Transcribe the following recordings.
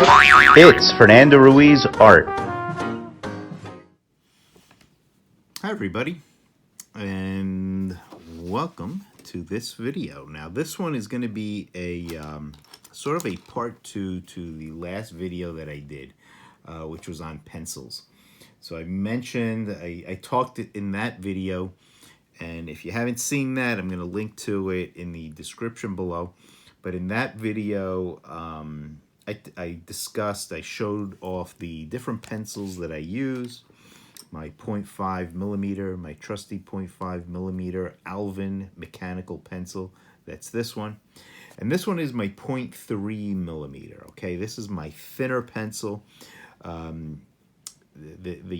It's Fernando Ruiz Art. Hi everybody, and welcome to this video. Now this one is going to be a sort of a part two to the last video that I did, which was on pencils. So I mentioned, I talked in that video, and if you haven't seen that, I'm going to link to it in the description below. But in that video, I showed off the different pencils that I use. My 0.5 millimeter, my trusty 0.5 millimeter Alvin mechanical pencil. That's this one. And this one is my 0.3 millimeter, okay? This is my thinner pencil. The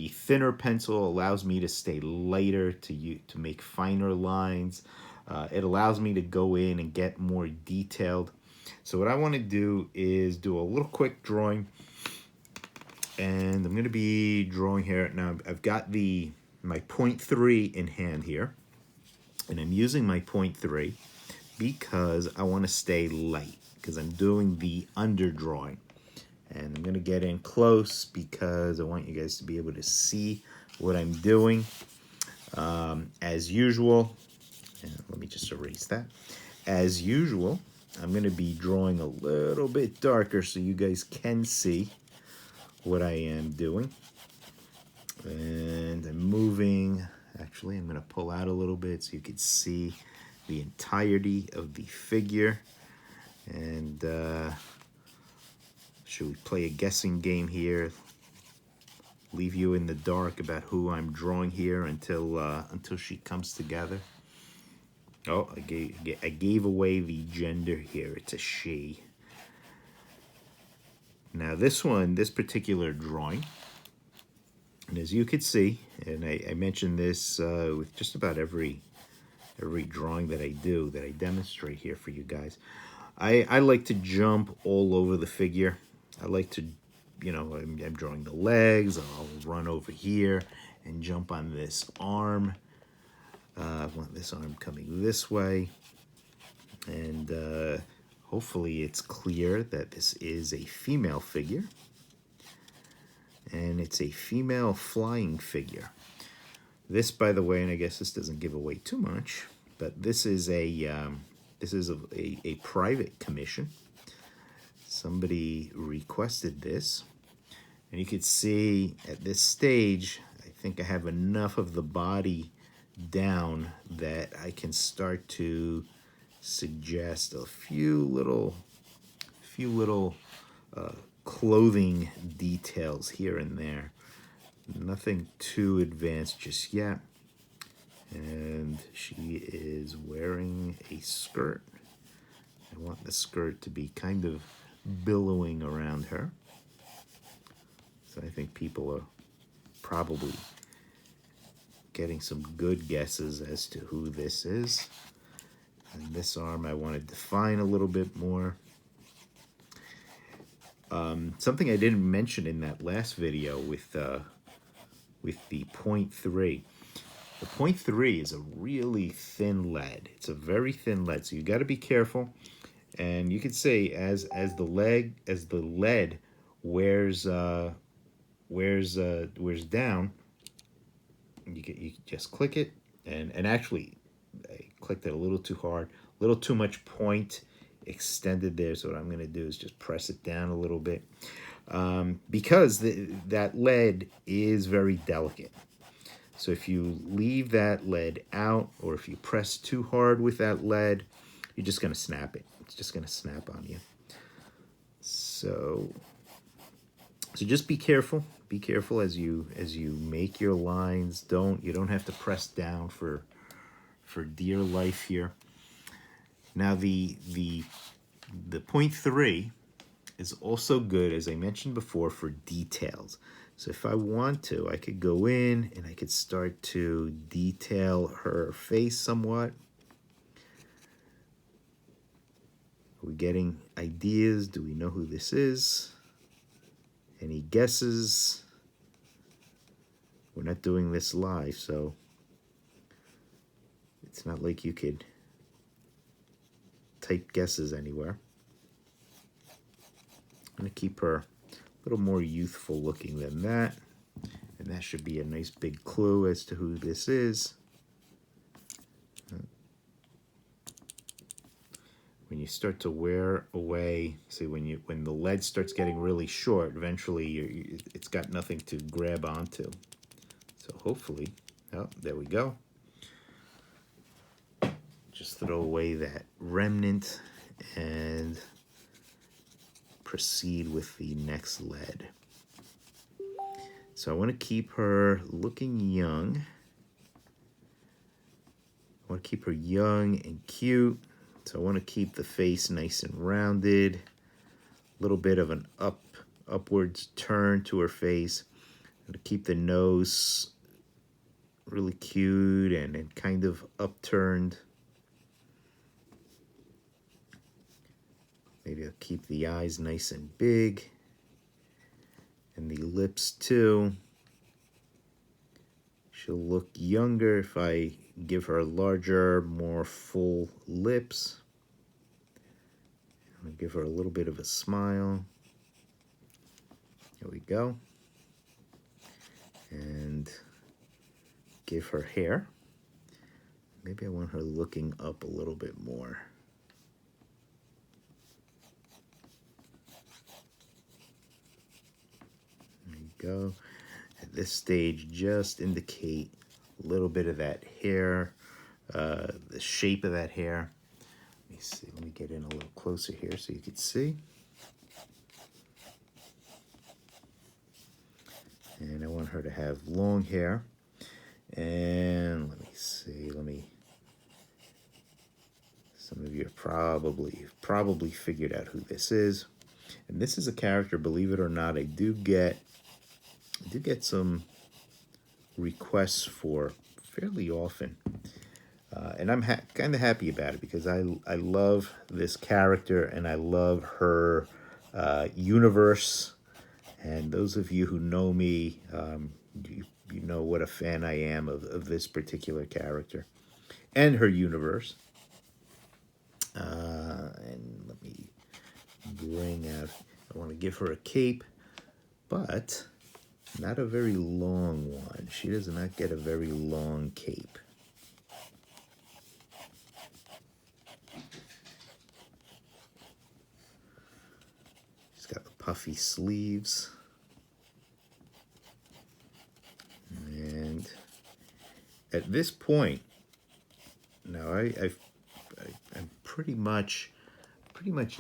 thinner pencil allows me to stay lighter, to make finer lines. It allows me to go in and get more detailed. So what I want to do is do a little quick drawing, and I'm going to be drawing here. Now I've got my 0.3 in hand here, and I'm using my 0.3 because I want to stay light, because I'm doing the underdrawing. And I'm going to get in close because I want you guys to be able to see what I'm doing. As usual, and let me just erase that. As usual, I'm going to be drawing a little bit darker so you guys can see what I am doing. And I'm moving. Actually, I'm going to pull out a little bit so you can see the entirety of the figure. And should we play a guessing game here? Leave you in the dark about who I'm drawing here until she comes together. Oh, I gave away the gender here. It's a she. Now this particular drawing, and as you can see, and I mentioned this with just about every drawing that I do, that I demonstrate here for you guys, I like to jump all over the figure. I like to, I'm drawing the legs. I'll run over here and jump on this arm. I want this arm coming this way. And hopefully it's clear that this is a female figure. And it's a female flying figure. This, by the way, and I guess this doesn't give away too much, but this is a private commission. Somebody requested this, and you can see at this stage, I think I have enough of the body down that I can start to suggest a few little clothing details here and there. Nothing too advanced just yet. And she is wearing a skirt. I want the skirt to be kind of billowing around her. So I think people are probably getting some good guesses as to who this is. And this arm I want to define a little bit more. Something I didn't mention in that last video with the 0.3. The 0.3 is a really thin lead. It's a very thin lead, so you got to be careful. And you could say as the lead wears down, you just click it, and actually I clicked it a little too hard, a little too much point extended there. So what I'm going to do is just press it down a little bit, because that lead is very delicate. So if you leave that lead out, or if you press too hard with that lead, you're just going to snap it. It's just going to snap on you. So just be careful. Be careful as you make your lines. You don't have to press down for dear life here. Now the 0.3 is also good, as I mentioned before, for details. So if I want to, I could go in and I could start to detail her face somewhat. Are we getting ideas? Do we know who this is? Any guesses? We're not doing this live, so it's not like you could type guesses anywhere. going to keep her a little more youthful looking than that. And that should be a nice big clue as to who this is. When you start to wear away, see when the lead starts getting really short, eventually it's got nothing to grab onto. So hopefully, oh, there we go. Just throw away that remnant and proceed with the next lead. So I want to keep her looking young. I want to keep her young and cute. So I want to keep the face nice and rounded. A little bit of an upwards turn to her face. I'm going to keep the nose really cute and kind of upturned. Maybe I'll keep the eyes nice and big. And the lips too. She'll look younger if I give her larger, more full lips. I'm going to give her a little bit of a smile. There we go. And give her hair. Maybe I want her looking up a little bit more. There you go. At this stage, just indicate a little bit of that hair, the shape of that hair. Let me see. Let me get in a little closer here so you can see. And I want her to have long hair. And let me see. Some of you have probably figured out who this is. And this is a character, believe it or not, I do get some requests for fairly often. And I'm kind of happy about it because I love this character and I love her universe. And those of you who know me, you know what a fan I am of this particular character and her universe. And let me bring out, I want to give her a cape, but not a very long one. She does not get a very long cape. She's got the puffy sleeves. And at this point, now I'm pretty much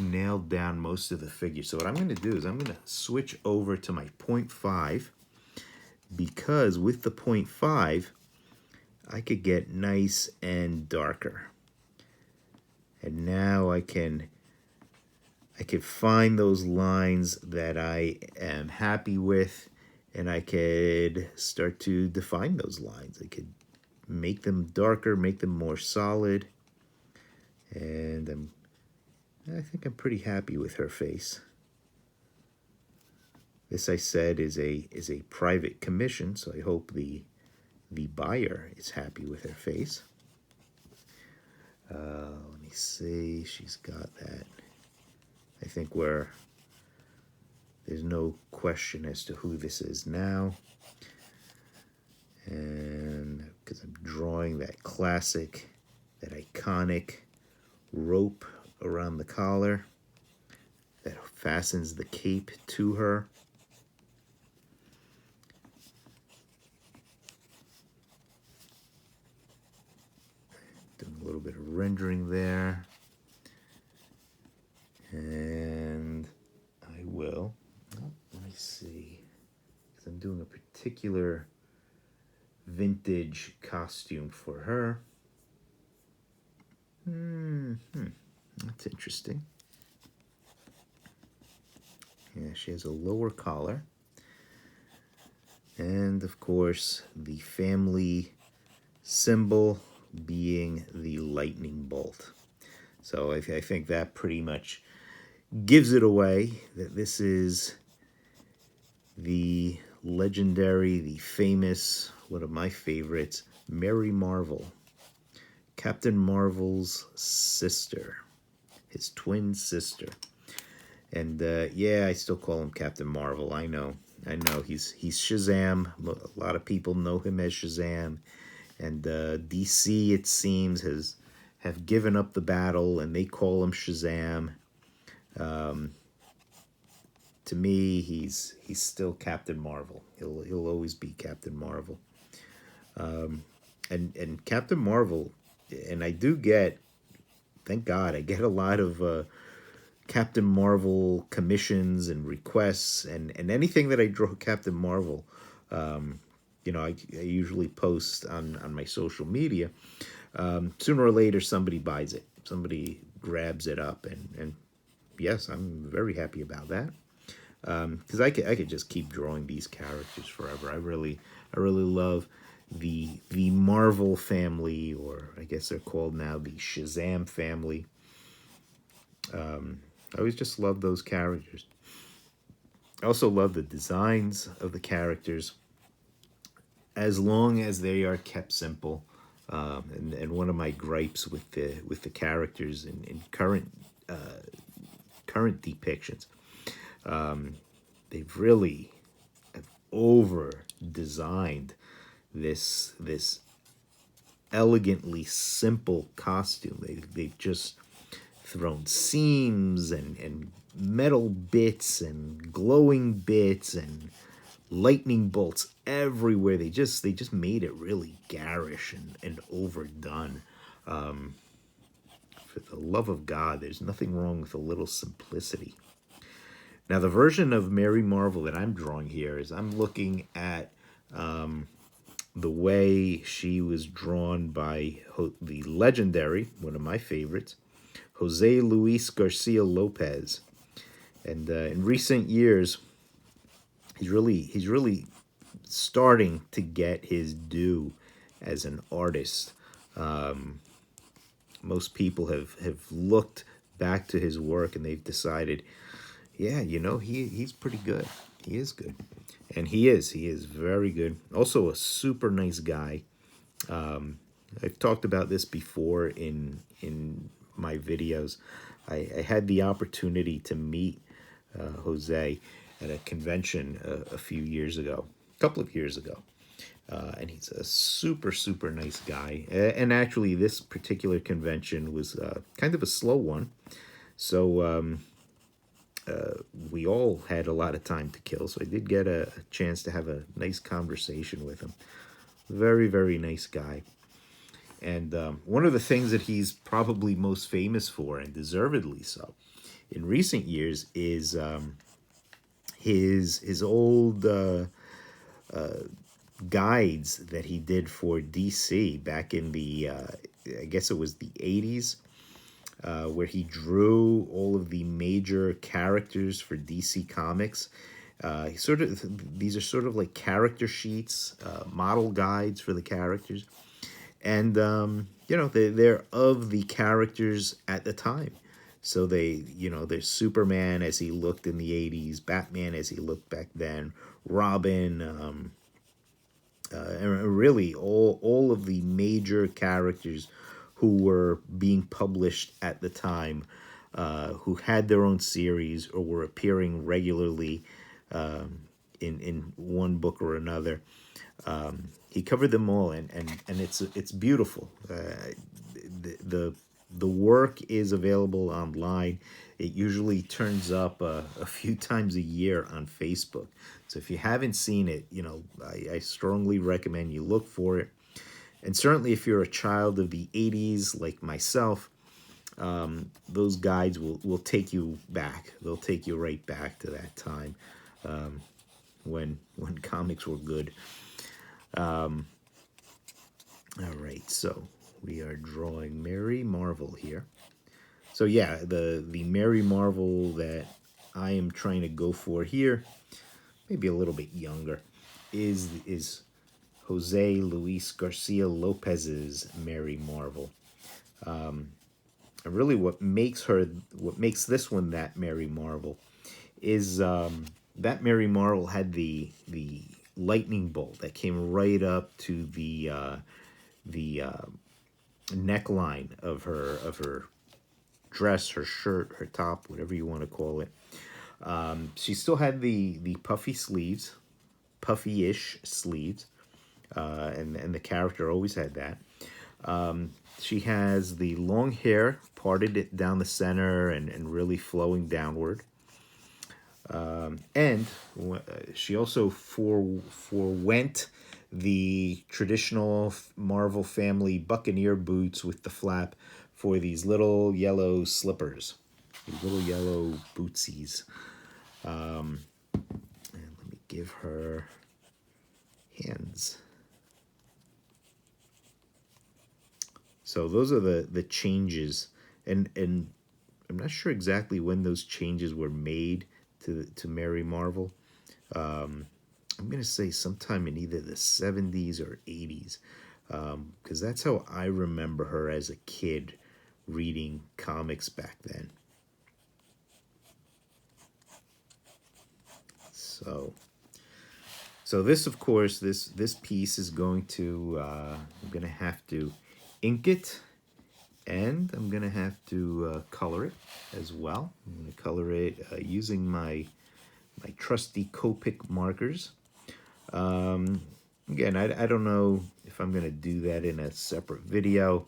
nailed down most of the figures. So what I'm going to do is I'm going to switch over to my 0.5 because with the 0.5 I could get nice and darker. And now I can find those lines that I am happy with, and I could start to define those lines. I could make them darker, make them more solid, and I think I'm pretty happy with her face. This, I said, is a private commission, so I hope the buyer is happy with her face. Let me see. She's got that. I think there's no question as to who this is now. And because I'm drawing that classic, that iconic rope around the collar that fastens the cape to her. Doing a little bit of rendering there. And I will, let me see, because I'm doing a particular vintage costume for her. That's interesting. Yeah, she has a lower collar. And of course, the family symbol being the lightning bolt. So I think that pretty much gives it away that this is the legendary, the famous, one of my favorites, Mary Marvel, Captain Marvel's sister, his twin sister. And yeah, I still call him Captain Marvel. I know. He's Shazam. A lot of people know him as Shazam, and DC, it seems, has have given up the battle, and they call him Shazam. To me, he's still Captain Marvel. He'll always be Captain Marvel. And Captain Marvel, and I do get, thank God, I get a lot of Captain Marvel commissions and requests, and anything that I draw Captain Marvel, I usually post on my social media. Sooner or later, somebody buys it. Somebody grabs it up, and yes, I'm very happy about that. Because I could just keep drawing these characters forever. I really love the Marvel family, or I guess they're called now the Shazam family. I always just love those characters. I also love the designs of the characters, as long as they are kept simple. And one of my gripes with the characters in current depictions, they've really over designed this elegantly simple costume. They've just thrown seams and metal bits and glowing bits and lightning bolts everywhere. They just made it really garish and overdone. For the love of God, there's nothing wrong with a little simplicity. Now, the version of Mary Marvel that I'm drawing here is I'm looking at the way she was drawn by the legendary, one of my favorites, Jose Luis Garcia-Lopez. And in recent years, he's really starting to get his due as an artist. Most people have looked back to his work, and they've decided, yeah, he's pretty good. He is good. And he is very good. Also a super nice guy. I've talked about this before in my videos. I had the opportunity to meet Jose at a convention a few years ago, a couple of years ago. And he's a super, super nice guy. And actually, this particular convention was kind of a slow one. So we all had a lot of time to kill. So I did get a chance to have a nice conversation with him. Very, very nice guy. And one of the things that he's probably most famous for, and deservedly so, in recent years is his old guides that he did for DC back in the I guess it was the 80s, where he drew all of the major characters for DC Comics. These are sort of like character sheets, model guides for the characters, and they're of the characters at the time. So there's Superman as he looked in the 80s, Batman as he looked back then, Robin, and really all of the major characters who were being published at the time, who had their own series or were appearing regularly in one book or another. He covered them all, and it's beautiful. The work is available online. It usually turns up a few times a year on Facebook. So if you haven't seen it, I strongly recommend you look for it. And certainly if you're a child of the 80s like myself, those guides will take you back. They'll take you right back to that time, when comics were good. All right, so we are drawing Mary Marvel here. So yeah, the Mary Marvel that I am trying to go for here, maybe a little bit younger, is Jose Luis Garcia-Lopez's Mary Marvel. And really what makes this one that Mary Marvel is that Mary Marvel had the lightning bolt that came right up to the neckline of her dress, her shirt, her top, whatever you want to call it. She still had the puffy sleeves, puffy-ish sleeves, and the character always had that. She has the long hair, parted it down the center and really flowing downward. And she also forewent the traditional Marvel family Buccaneer boots with the flap for these little yellow slippers, these little yellow bootsies. And let me give her hands. So those are the changes, and I'm not sure exactly when those changes were made to Mary Marvel. I'm gonna say sometime in either the 70s or 80s, because that's how I remember her as a kid reading comics back then. So this, of course, this piece is going to I'm gonna have to ink it, and I'm gonna have to color it as well. I'm gonna color it using my trusty Copic markers. Again, I don't know if I'm gonna do that in a separate video.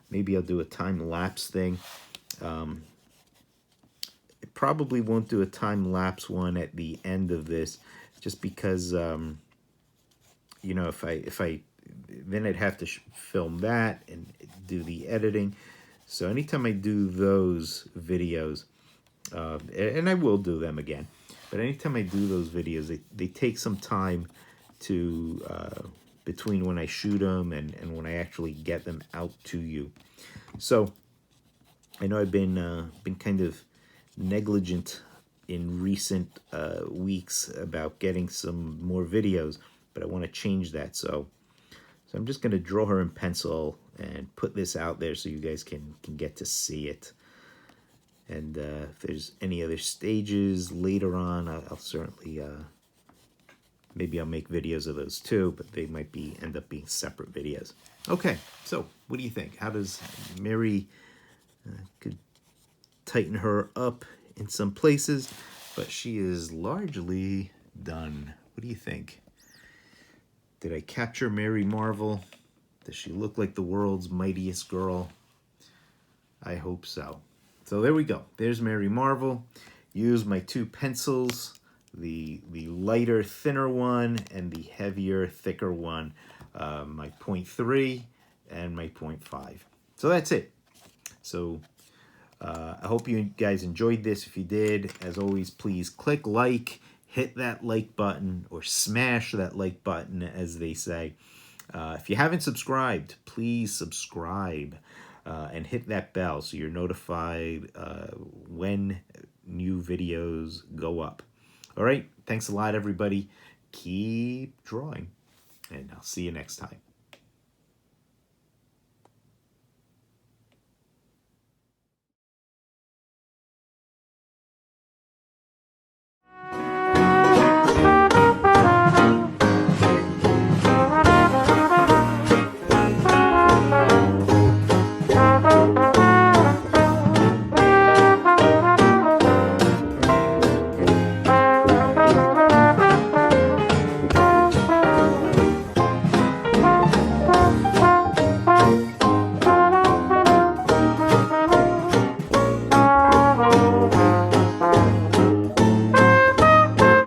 Maybe I'll do a time-lapse thing. It probably won't do a time-lapse one at the end of this, just because you know, if I then I'd have to film that and do the editing. So anytime I do those videos, and I will do them again, but anytime I do those videos, they take some time to between when I shoot them and when I actually get them out to you. So I know I've been kind of negligent in recent weeks about getting some more videos, but I want to change that. So I'm just going to draw her in pencil and put this out there so you guys can get to see it. And if there's any other stages later on, I'll certainly, maybe I'll make videos of those too, but they might end up being separate videos. Okay, so what do you think? How does Mary, could tighten her up in some places, but she is largely done. What do you think? Did I capture Mary Marvel? Does she look like the world's mightiest girl? I hope so. So there we go. There's Mary Marvel. Use my two pencils, the lighter, thinner one, and the heavier, thicker one. My 0.3 and my 0.5. So that's it. So I hope you guys enjoyed this. If you did, as always, please click like, hit that like button, or smash that like button, as they say. If you haven't subscribed, please subscribe and hit that bell so you're notified when new videos go up. All right, thanks a lot, everybody. Keep drawing, and I'll see you next time.